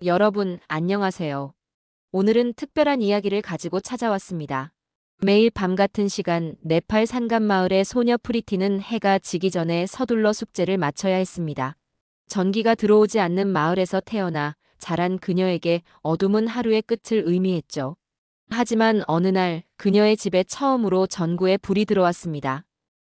여러분, 안녕하세요. 오늘은 특별한 이야기를 가지고 찾아왔습니다. 매일 밤 같은 시간 네팔 산간 마을의 소녀 프리티는 해가 지기 전에 서둘러 숙제를 마쳐야 했습니다. 전기가 들어오지 않는 마을에서 태어나 자란 그녀에게 어둠은 하루의 끝을 의미했죠. 하지만 어느 날 그녀의 집에 처음으로 전구에 불이 들어왔습니다.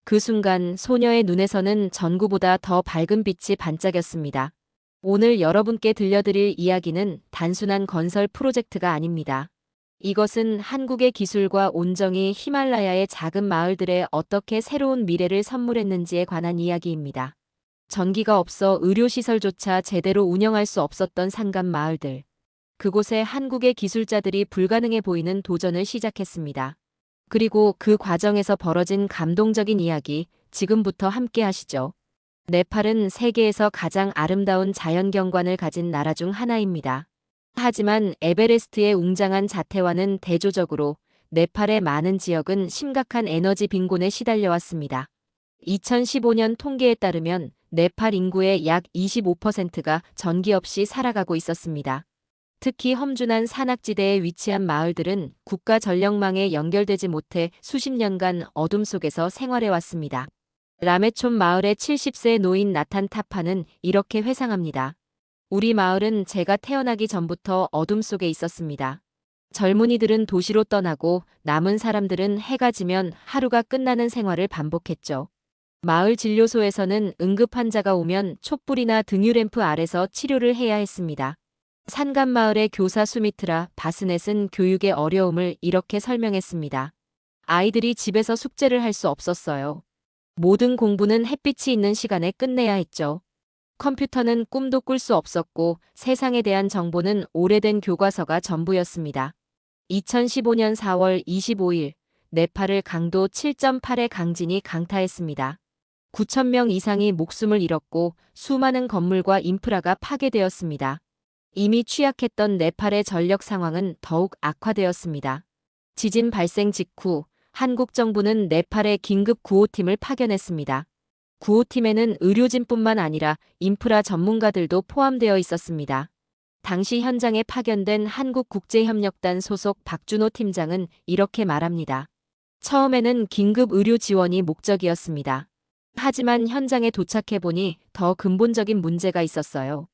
그 순간 소녀의 눈에서는 전구보다 더 밝은 빛이 반짝였습니다. 오늘 여러분께 들려드릴 이야기는 단순한 건설 프로젝트가 아닙니다. 이것은 한국의 기술과 온정이 히말라야의 작은 마을들에 어떻게 새로운 미래를 선물했는지에 관한 이야기입니다. 전기가 없어 의료시설조차 제대로 운영할 수 없었던 산간 마을들. 그곳에 한국의 기술자들이 불가능해 보이는 도전을 시작했습니다. 그리고 그 과정에서 벌어진 감동적인 이야기, 지금부터 함께 하시죠. 네팔은 세계에서 가장 아름다운 자연경관을 가진 나라 중 하나입니다. 하지만 에베레스트의 웅장한 자태와는 대조적으로 네팔의 많은 지역은 심각한 에너지 빈곤에 시달려왔습니다. 2015년 통계에 따르면 네팔 인구의 약 25%가 전기 없이 살아가고 있었습니다. 특히 험준한 산악지대에 위치한 마을들은 국가 전력망에 연결되지 못해 수십 년간 어둠 속에서 생활해왔습니다. 라메촌 마을의 70세 노인 나탄 타파는 이렇게 회상합니다. 우리 마을은 제가 태어나기 전부터 어둠 속에 있었습니다. 젊은이들은 도시로 떠나고 남은 사람들은 해가 지면 하루가 끝나는 생활을 반복했죠. 마을 진료소에서는 응급 환자가 오면 촛불이나 등유램프 아래서 치료를 해야 했습니다. 산간 마을의 교사 수미트라 바스넷은 교육의 어려움을 이렇게 설명했습니다. 아이들이 집에서 숙제를 할 수 없었어요. 모든 공부는 햇빛이 있는 시간에 끝내야 했죠. 컴퓨터는 꿈도 꿀 수 없었고 세상에 대한 정보는 오래된 교과서가 전부였습니다. 2015년 4월 25일, 네팔을 강도 7.8의 강진이 강타했습니다. 9천 명 이상이 목숨을 잃었고 수많은 건물과 인프라가 파괴되었습니다. 이미 취약했던 네팔의 전력 상황은 더욱 악화되었습니다. 지진 발생 직후 한국 정부는 네팔의 긴급 구호팀을 파견했습니다. 구호팀에는 의료진뿐만 아니라 인프라 전문가들도 포함되어 있었습니다. 당시 현장에 파견된 한국국제협력단 소속 박준호 팀장은 이렇게 말합니다. 처음에는 긴급 의료 지원이 목적이었습니다. 하지만 현장에 도착해보니 더 근본적인 문제가 있었어요.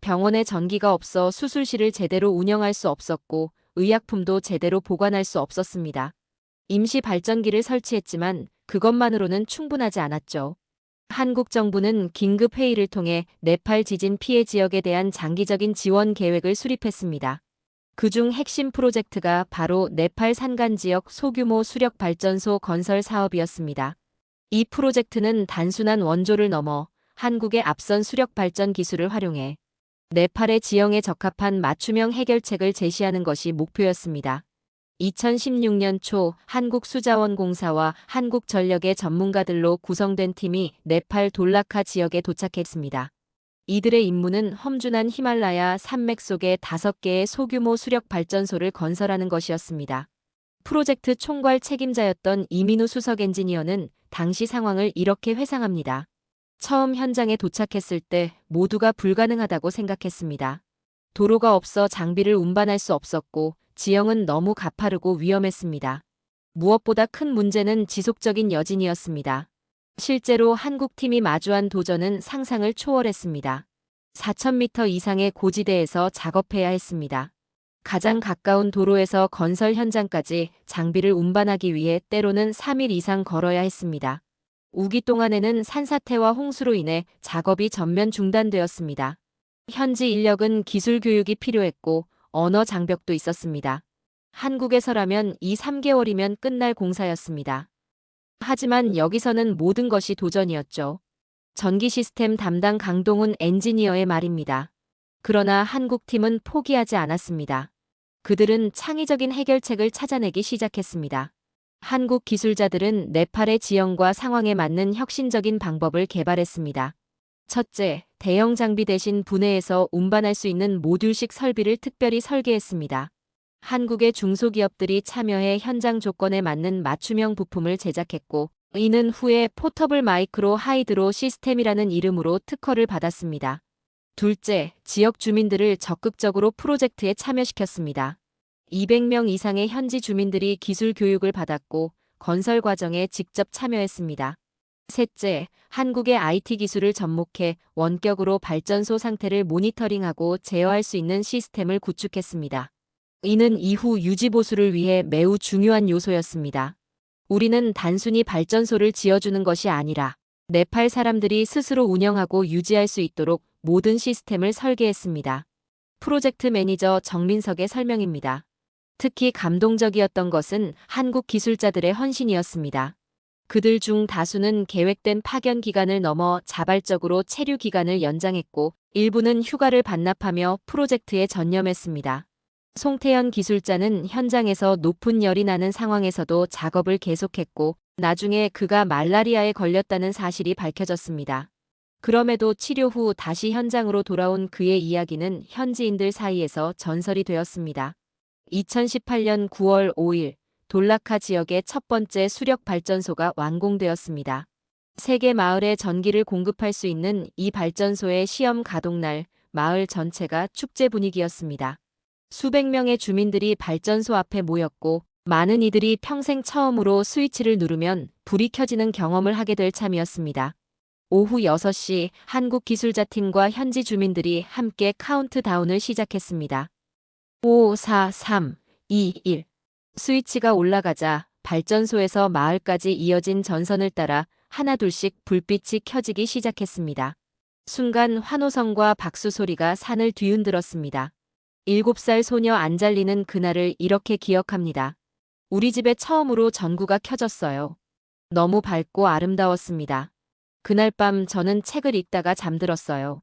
병원에 전기가 없어 수술실을 제대로 운영할 수 없었고 의약품도 제대로 보관할 수 없었습니다. 임시 발전기를 설치했지만 그것만으로는 충분하지 않았죠. 한국 정부는 긴급 회의를 통해 네팔 지진 피해 지역에 대한 장기적인 지원 계획을 수립했습니다. 그중 핵심 프로젝트가 바로 네팔 산간 지역 소규모 수력 발전소 건설 사업이었습니다. 이 프로젝트는 단순한 원조를 넘어 한국의 앞선 수력 발전 기술을 활용해 네팔의 지형에 적합한 맞춤형 해결책을 제시하는 것이 목표였습니다. 2016년 초 한국수자원공사와 한국전력의 전문가들로 구성된 팀이 네팔 돌라카 지역에 도착했습니다. 이들의 임무는 험준한 히말라야 산맥 속에 5개의 소규모 수력 발전소를 건설하는 것이었습니다. 프로젝트 총괄 책임자였던 이민우 수석 엔지니어는 당시 상황을 이렇게 회상합니다. 처음 현장에 도착했을 때 모두가 불가능하다고 생각했습니다. 도로가 없어 장비를 운반할 수 없었고 지형은 너무 가파르고 위험했습니다. 무엇보다 큰 문제는 지속적인 여진이었습니다. 실제로 한국팀이 마주한 도전은 상상을 초월했습니다. 4,000m 이상의 고지대에서 작업해야 했습니다. 가장 가까운 도로에서 건설 현장까지 장비를 운반하기 위해 때로는 3일 이상 걸어야 했습니다. 우기 동안에는 산사태와 홍수로 인해 작업이 전면 중단되었습니다. 현지 인력은 기술 교육이 필요했고 언어 장벽도 있었습니다. 한국에서라면 3개월이면 끝날 공사였습니다. 하지만 여기서는 모든 것이 도전이었죠. 전기 시스템 담당 강동훈 엔지니어의 말입니다. 그러나 한국팀은 포기하지 않았습니다. 그들은 창의적인 해결책을 찾아내기 시작했습니다. 한국 기술자들은 네팔의 지형과 상황에 맞는 혁신적인 방법을 개발했습니다. 첫째, 대형 장비 대신 분해해서 운반할 수 있는 모듈식 설비를 특별히 설계했습니다. 한국의 중소기업들이 참여해 현장 조건에 맞는 맞춤형 부품을 제작했고, 이는 후에 포터블 마이크로 하이드로 시스템이라는 이름으로 특허를 받았습니다. 둘째, 지역 주민들을 적극적으로 프로젝트에 참여시켰습니다. 200명 이상의 현지 주민들이 기술 교육을 받았고 건설 과정에 직접 참여했습니다. 셋째, 한국의 IT 기술을 접목해 원격으로 발전소 상태를 모니터링하고 제어할 수 있는 시스템을 구축했습니다. 이는 이후 유지 보수를 위해 매우 중요한 요소였습니다. 우리는 단순히 발전소를 지어주는 것이 아니라 네팔 사람들이 스스로 운영하고 유지할 수 있도록 모든 시스템을 설계했습니다. 프로젝트 매니저 정민석의 설명입니다. 특히 감동적이었던 것은 한국 기술자들의 헌신이었습니다. 그들 중 다수는 계획된 파견 기간을 넘어 자발적으로 체류 기간을 연장했고 일부는 휴가를 반납하며 프로젝트에 전념했습니다. 송태현 기술자는 현장에서 높은 열이 나는 상황에서도 작업을 계속했고 나중에 그가 말라리아에 걸렸다는 사실이 밝혀졌습니다. 그럼에도 치료 후 다시 현장으로 돌아온 그의 이야기는 현지인들 사이에서 전설이 되었습니다. 2018년 9월 5일 돌라카 지역의 첫 번째 수력 발전소가 완공되었습니다. 세계 마을에 전기를 공급할 수 있는 이 발전소의 시험 가동날 마을 전체가 축제 분위기였습니다. 수백 명의 주민들이 발전소 앞에 모였고 많은 이들이 평생 처음으로 스위치를 누르면 불이 켜지는 경험을 하게 될 참이었습니다. 오후 6시 한국 기술자팀과 현지 주민들이 함께 카운트다운을 시작했습니다. 5, 4, 3, 2, 1. 스위치가 올라가자 발전소에서 마을까지 이어진 전선을 따라 하나둘씩 불빛이 켜지기 시작했습니다. 순간 환호성과 박수 소리가 산을 뒤흔들었습니다. 7살 소녀 안잘리는 그날을 이렇게 기억합니다. 우리 집에 처음으로 전구가 켜졌어요. 너무 밝고 아름다웠습니다. 그날 밤 저는 책을 읽다가 잠들었어요.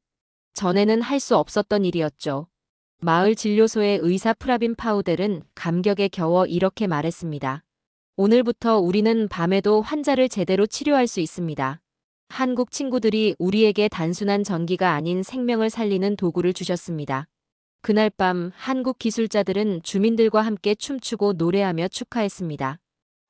전에는 할 수 없었던 일이었죠. 마을 진료소의 의사 프라빈 파우델은 감격에 겨워 이렇게 말했습니다. 오늘부터 우리는 밤에도 환자를 제대로 치료할 수 있습니다. 한국 친구들이 우리에게 단순한 전기가 아닌 생명을 살리는 도구를 주셨습니다. 그날 밤 한국 기술자들은 주민들과 함께 춤추고 노래하며 축하했습니다.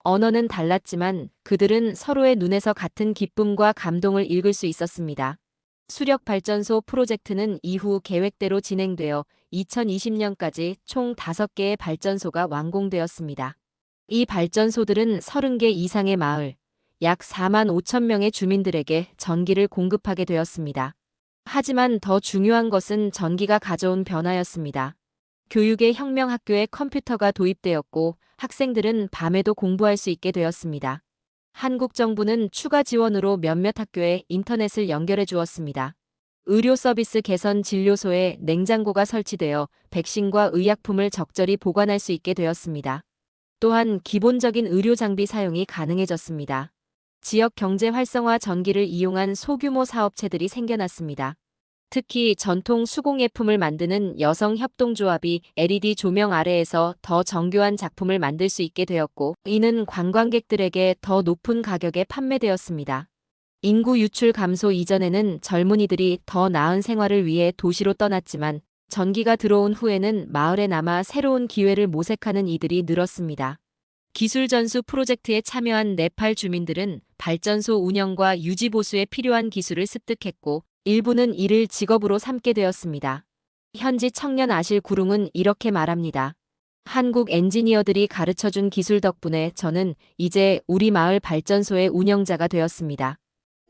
언어는 달랐지만 그들은 서로의 눈에서 같은 기쁨과 감동을 읽을 수 있었습니다. 수력 발전소 프로젝트는 이후 계획대로 진행되어 2020년까지 총 5개의 발전소가 완공되었습니다. 이 발전소들은 30개 이상의 마을, 약 4만 5천 명의 주민들에게 전기를 공급하게 되었습니다. 하지만 더 중요한 것은 전기가 가져온 변화였습니다. 교육의 혁명 학교에 컴퓨터가 도입되었고 학생들은 밤에도 공부할 수 있게 되었습니다. 한국 정부는 추가 지원으로 몇몇 학교에 인터넷을 연결해 주었습니다. 의료 서비스 개선 진료소에 냉장고가 설치되어 백신과 의약품을 적절히 보관할 수 있게 되었습니다. 또한 기본적인 의료 장비 사용이 가능해졌습니다. 지역 경제 활성화 전기를 이용한 소규모 사업체들이 생겨났습니다. 특히 전통 수공예품을 만드는 여성 협동조합이 LED 조명 아래에서 더 정교한 작품을 만들 수 있게 되었고 이는 관광객들에게 더 높은 가격에 판매되었습니다. 인구 유출 감소 이전에는 젊은이들이 더 나은 생활을 위해 도시로 떠났지만 전기가 들어온 후에는 마을에 남아 새로운 기회를 모색하는 이들이 늘었습니다. 기술 전수 프로젝트에 참여한 네팔 주민들은 발전소 운영과 유지 보수에 필요한 기술을 습득했고 일부는 이를 직업으로 삼게 되었습니다. 현지 청년 아실 구룽은 이렇게 말합니다. 한국 엔지니어들이 가르쳐준 기술 덕분에 저는 이제 우리 마을 발전소의 운영자가 되었습니다.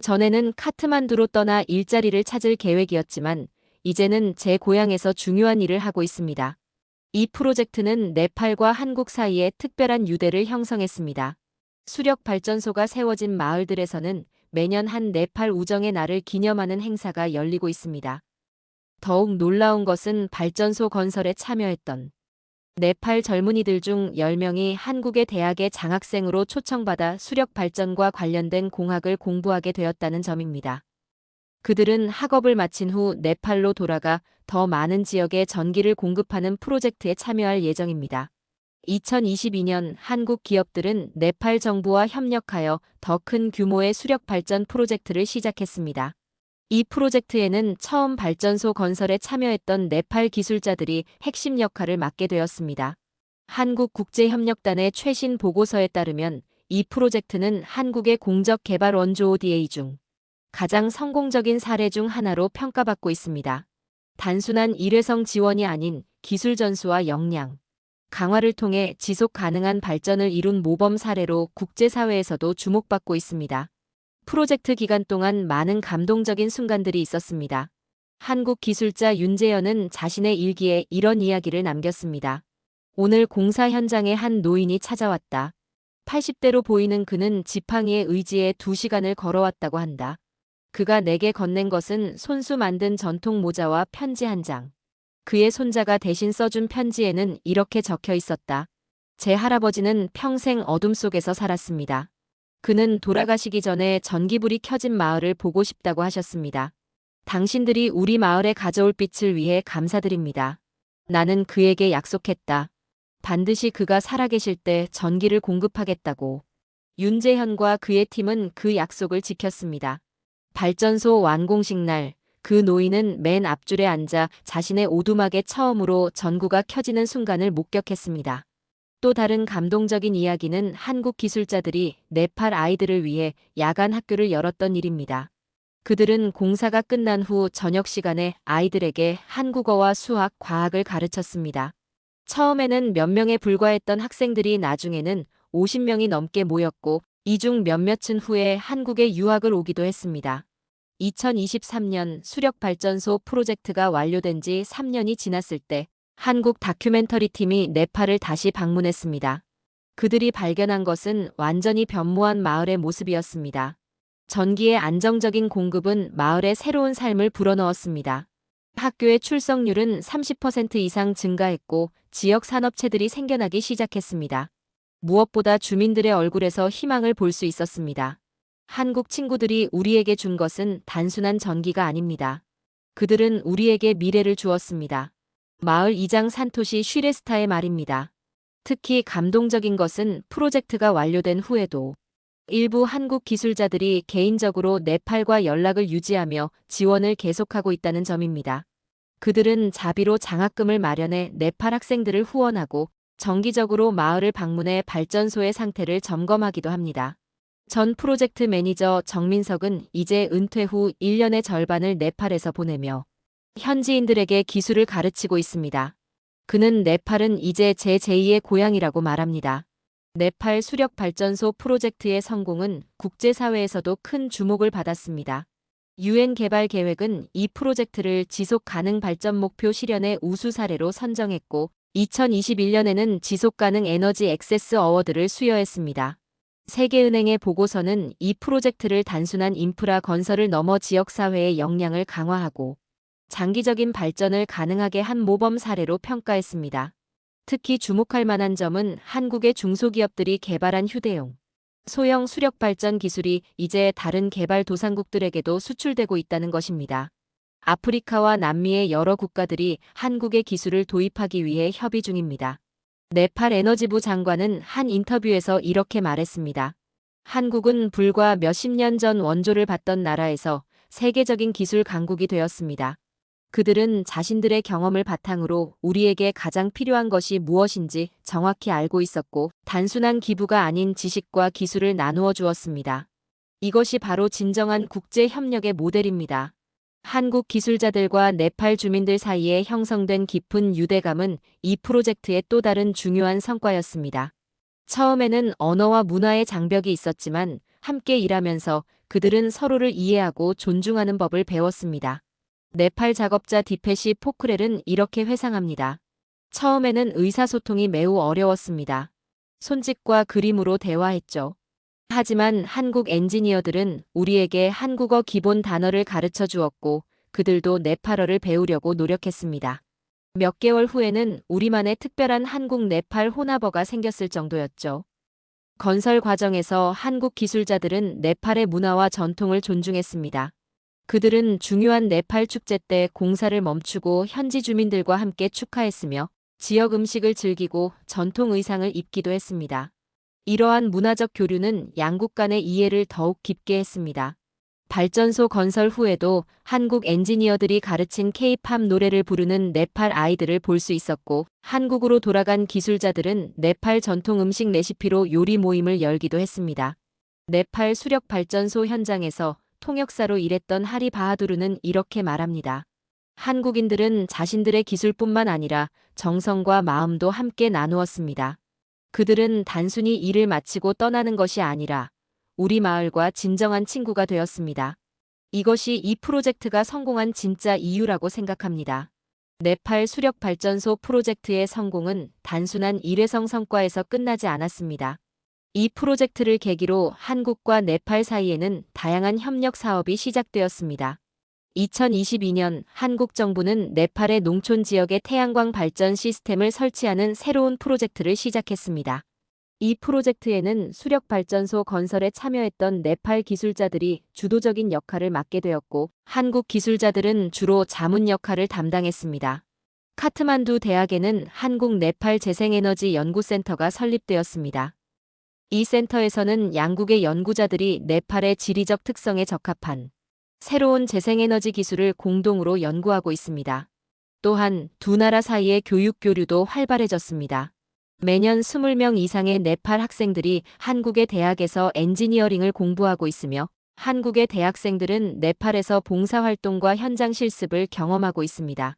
전에는 카트만두로 떠나 일자리를 찾을 계획이었지만 이제는 제 고향에서 중요한 일을 하고 있습니다. 이 프로젝트는 네팔과 한국 사이에 특별한 유대를 형성했습니다. 수력 발전소가 세워진 마을들에서는 매년 한 네팔 우정의 날을 기념하는 행사가 열리고 있습니다. 더욱 놀라운 것은 발전소 건설에 참여했던 네팔 젊은이들 중 10명이 한국의 대학의 장학생으로 초청받아 수력 발전과 관련된 공학을 공부하게 되었다는 점입니다. 그들은 학업을 마친 후 네팔로 돌아가 더 많은 지역에 전기를 공급하는 프로젝트에 참여할 예정입니다. 2022년 한국 기업들은 네팔 정부와 협력하여 더 큰 규모의 수력 발전 프로젝트를 시작했습니다. 이 프로젝트에는 처음 발전소 건설에 참여했던 네팔 기술자들이 핵심 역할을 맡게 되었습니다. 한국국제협력단의 최신 보고서에 따르면 이 프로젝트는 한국의 공적 개발 원조 ODA 중 가장 성공적인 사례 중 하나로 평가받고 있습니다. 단순한 일회성 지원이 아닌 기술 전수와 역량, 강화를 통해 지속 가능한 발전을 이룬 모범 사례로 국제사회에서도 주목받고 있습니다. 프로젝트 기간 동안 많은 감동적인 순간들이 있었습니다. 한국 기술자 윤재현은 자신의 일기에 이런 이야기를 남겼습니다. 오늘 공사 현장에 한 노인이 찾아왔다. 80대로 보이는 그는 지팡이의 의지에 2시간을 걸어왔다고 한다. 그가 내게 건넨 것은 손수 만든 전통 모자와 편지 한 장. 그의 손자가 대신 써준 편지에는 이렇게 적혀 있었다. 제 할아버지는 평생 어둠 속에서 살았습니다. 그는 돌아가시기 전에 전기불이 켜진 마을을 보고 싶다고 하셨습니다. 당신들이 우리 마을에 가져올 빛을 위해 감사드립니다. 나는 그에게 약속했다. 반드시 그가 살아계실 때 전기를 공급하겠다고. 윤재현과 그의 팀은 그 약속을 지켰습니다. 발전소 완공식 날, 그 노인은 맨 앞줄에 앉아 자신의 오두막에 처음으로 전구가 켜지는 순간을 목격했습니다. 또 다른 감동적인 이야기는 한국 기술자들이 네팔 아이들을 위해 야간 학교를 열었던 일입니다. 그들은 공사가 끝난 후 저녁 시간에 아이들에게 한국어와 수학, 과학을 가르쳤습니다. 처음에는 몇 명에 불과했던 학생들이 나중에는 50명이 넘게 모였고 이 중 몇몇은 후에 한국에 유학을 오기도 했습니다. 2023년 수력발전소 프로젝트가 완료된 지 3년이 지났을 때 한국 다큐멘터리 팀이 네팔을 다시 방문했습니다. 그들이 발견한 것은 완전히 변모한 마을의 모습이었습니다. 전기의 안정적인 공급은 마을에 새로운 삶을 불어넣었습니다. 학교의 출석률은 30% 이상 증가했고 지역 산업체들이 생겨나기 시작했습니다. 무엇보다 주민들의 얼굴에서 희망을 볼 수 있었습니다. 한국 친구들이 우리에게 준 것은 단순한 전기가 아닙니다. 그들은 우리에게 미래를 주었습니다. 마을 이장 산토시 쉬레스타의 말입니다. 특히 감동적인 것은 프로젝트가 완료된 후에도 일부 한국 기술자들이 개인적으로 네팔과 연락을 유지하며 지원을 계속하고 있다는 점입니다. 그들은 자비로 장학금을 마련해 네팔 학생들을 후원하고 정기적으로 마을을 방문해 발전소의 상태를 점검하기도 합니다. 전 프로젝트 매니저 정민석은 이제 은퇴 후 1년의 절반을 네팔에서 보내며 현지인들에게 기술을 가르치고 있습니다. 그는 네팔은 이제 제 제2의 고향이라고 말합니다. 네팔 수력 발전소 프로젝트의 성공은 국제사회에서도 큰 주목을 받았습니다. 유엔 개발 계획은 이 프로젝트를 지속 가능 발전 목표 실현의 우수 사례로 선정했고 2021년에는 지속 가능 에너지 액세스 어워드를 수여했습니다. 세계은행의 보고서는 이 프로젝트를 단순한 인프라 건설을 넘어 지역사회의 역량을 강화하고 장기적인 발전을 가능하게 한 모범 사례로 평가했습니다. 특히 주목할 만한 점은 한국의 중소기업들이 개발한 휴대용, 소형 수력 발전 기술이 이제 다른 개발도상국들에게도 수출되고 있다는 것입니다. 아프리카와 남미의 여러 국가들이 한국의 기술을 도입하기 위해 협의 중입니다. 네팔 에너지부 장관은 한 인터뷰에서 이렇게 말했습니다. 한국은 불과 몇십 년 전 원조를 받던 나라에서 세계적인 기술 강국이 되었습니다. 그들은 자신들의 경험을 바탕으로 우리에게 가장 필요한 것이 무엇인지 정확히 알고 있었고 단순한 기부가 아닌 지식과 기술을 나누어 주었습니다. 이것이 바로 진정한 국제 협력의 모델입니다. 한국 기술자들과 네팔 주민들 사이에 형성된 깊은 유대감은 이 프로젝트의 또 다른 중요한 성과였습니다. 처음에는 언어와 문화의 장벽이 있었지만 함께 일하면서 그들은 서로를 이해하고 존중하는 법을 배웠습니다. 네팔 작업자 디페시 포크렐은 이렇게 회상합니다. 처음에는 의사소통이 매우 어려웠습니다. 손짓과 그림으로 대화했죠. 하지만 한국 엔지니어들은 우리에게 한국어 기본 단어를 가르쳐 주었고 그들도 네팔어를 배우려고 노력했습니다. 몇 개월 후에는 우리만의 특별한 한국 네팔 혼합어가 생겼을 정도였죠. 건설 과정에서 한국 기술자들은 네팔의 문화와 전통을 존중했습니다. 그들은 중요한 네팔 축제 때 공사를 멈추고 현지 주민들과 함께 축하했으며 지역 음식을 즐기고 전통 의상을 입기도 했습니다. 이러한 문화적 교류는 양국 간의 이해를 더욱 깊게 했습니다. 발전소 건설 후에도 한국 엔지니어들이 가르친 K-팝 노래를 부르는 네팔 아이들을 볼 수 있었고 한국으로 돌아간 기술자들은 네팔 전통 음식 레시피로 요리 모임을 열기도 했습니다. 네팔 수력 발전소 현장에서 통역사로 일했던 하리 바하두르는 이렇게 말합니다. 한국인들은 자신들의 기술뿐만 아니라 정성과 마음도 함께 나누었습니다. 그들은 단순히 일을 마치고 떠나는 것이 아니라 우리 마을과 진정한 친구가 되었습니다. 이것이 이 프로젝트가 성공한 진짜 이유라고 생각합니다. 네팔 수력발전소 프로젝트의 성공은 단순한 일회성 성과에서 끝나지 않았습니다. 이 프로젝트를 계기로 한국과 네팔 사이에는 다양한 협력 사업이 시작되었습니다. 2022년 한국 정부는 네팔의 농촌 지역에 태양광 발전 시스템을 설치하는 새로운 프로젝트를 시작했습니다. 이 프로젝트에는 수력발전소 건설에 참여했던 네팔 기술자들이 주도적인 역할을 맡게 되었고, 한국 기술자들은 주로 자문 역할을 담당했습니다. 카트만두 대학에는 한국 네팔 재생에너지 연구센터가 설립되었습니다. 이 센터에서는 양국의 연구자들이 네팔의 지리적 특성에 적합한 새로운 재생에너지 기술을 공동으로 연구하고 있습니다. 또한 두 나라 사이의 교육 교류도 활발해졌습니다. 매년 20명 이상의 네팔 학생들이 한국의 대학에서 엔지니어링을 공부하고 있으며, 한국의 대학생들은 네팔에서 봉사활동과 현장 실습을 경험하고 있습니다.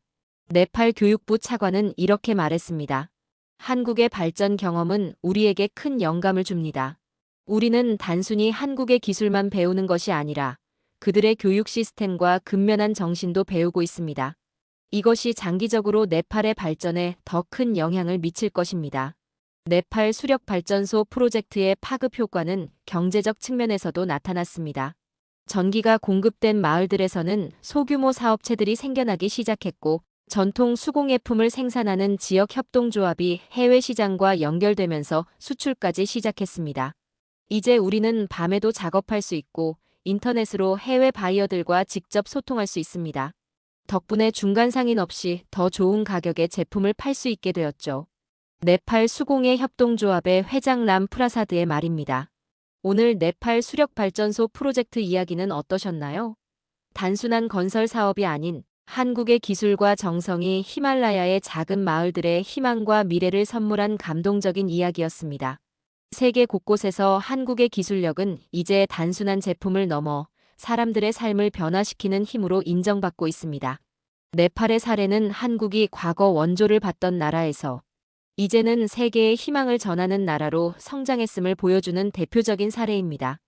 네팔 교육부 차관은 이렇게 말했습니다. 한국의 발전 경험은 우리에게 큰 영감을 줍니다. 우리는 단순히 한국의 기술만 배우는 것이 아니라 그들의 교육 시스템과 근면한 정신도 배우고 있습니다. 이것이 장기적으로 네팔의 발전에 더 큰 영향을 미칠 것입니다. 네팔 수력발전소 프로젝트의 파급 효과는 경제적 측면에서도 나타났습니다. 전기가 공급된 마을들에서는 소규모 사업체들이 생겨나기 시작했고, 전통 수공예품을 생산하는 지역 협동조합이 해외 시장과 연결되면서 수출까지 시작했습니다. 이제 우리는 밤에도 작업할 수 있고 인터넷으로 해외 바이어들과 직접 소통할 수 있습니다. 덕분에 중간 상인 없이 더 좋은 가격에 제품을 팔 수 있게 되었죠. 네팔 수공예 협동조합의 회장 람 프라사드의 말입니다. 오늘 네팔 수력발전소 프로젝트 이야기는 어떠셨나요? 단순한 건설 사업이 아닌 한국의 기술과 정성이 히말라야의 작은 마을들의 희망과 미래를 선물한 감동적인 이야기였습니다. 세계 곳곳에서 한국의 기술력은 이제 단순한 제품을 넘어 사람들의 삶을 변화시키는 힘으로 인정받고 있습니다. 네팔의 사례는 한국이 과거 원조를 받던 나라에서 이제는 세계의 희망을 전하는 나라로 성장했음을 보여주는 대표적인 사례입니다.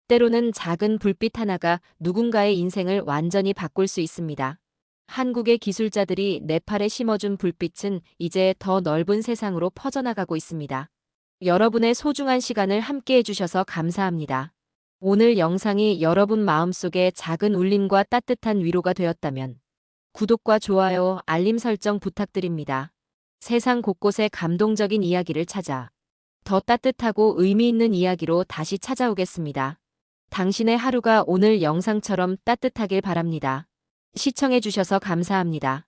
때로는 작은 불빛 하나가 누군가의 인생을 완전히 바꿀 수 있습니다. 한국의 기술자들이 네팔에 심어준 불빛은 이제 더 넓은 세상으로 퍼져나가고 있습니다. 여러분의 소중한 시간을 함께 해주셔서 감사합니다. 오늘 영상이 여러분 마음속에 작은 울림과 따뜻한 위로가 되었다면 구독과 좋아요, 알림 설정 부탁드립니다. 세상 곳곳에 감동적인 이야기를 찾아 더 따뜻하고 의미 있는 이야기로 다시 찾아오겠습니다. 당신의 하루가 오늘 영상처럼 따뜻하길 바랍니다. 시청해주셔서 감사합니다.